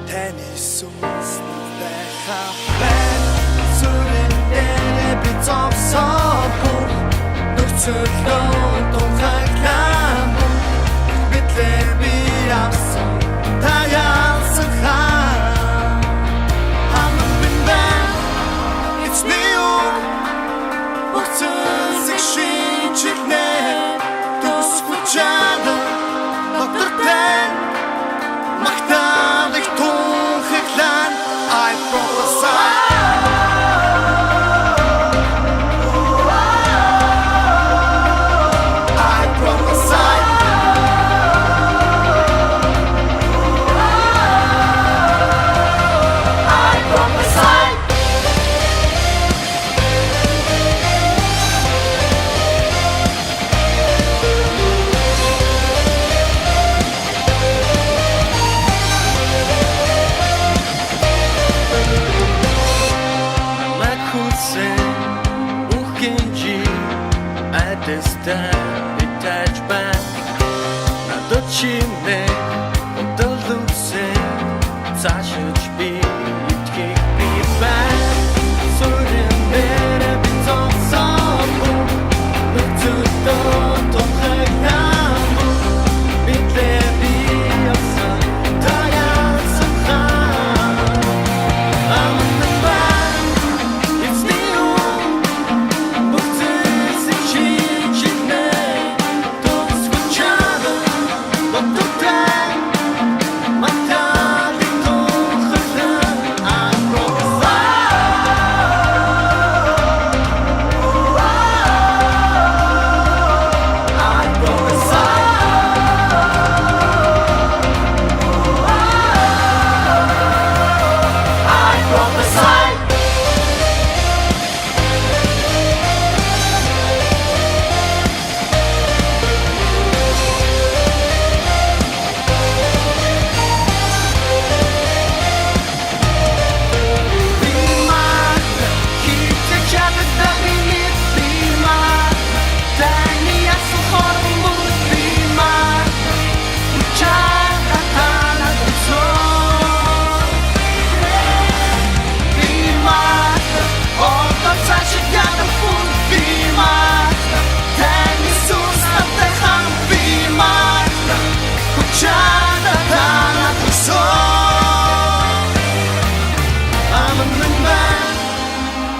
Таны сүнстэй хаваа сүрэн дээр би зовсоогүй нөхцөлөө тунхаглан битлээ би авсан та ялсан хаа хамт бинбэн it's me бүцэлсэг шинчилнэ төсвчада доктор Тэн махтаалыг тунхаглан I prophesy Stand detached back na docine odoluse zaśnić bitki back surem bere biton samu tu to hagamu bitle biasa daya sakha I'm the band it's new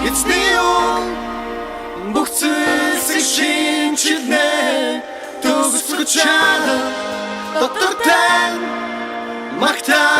It's new Бүхцэлсэг шинчилнэ төгсгөчаад доктор Тэн магтаа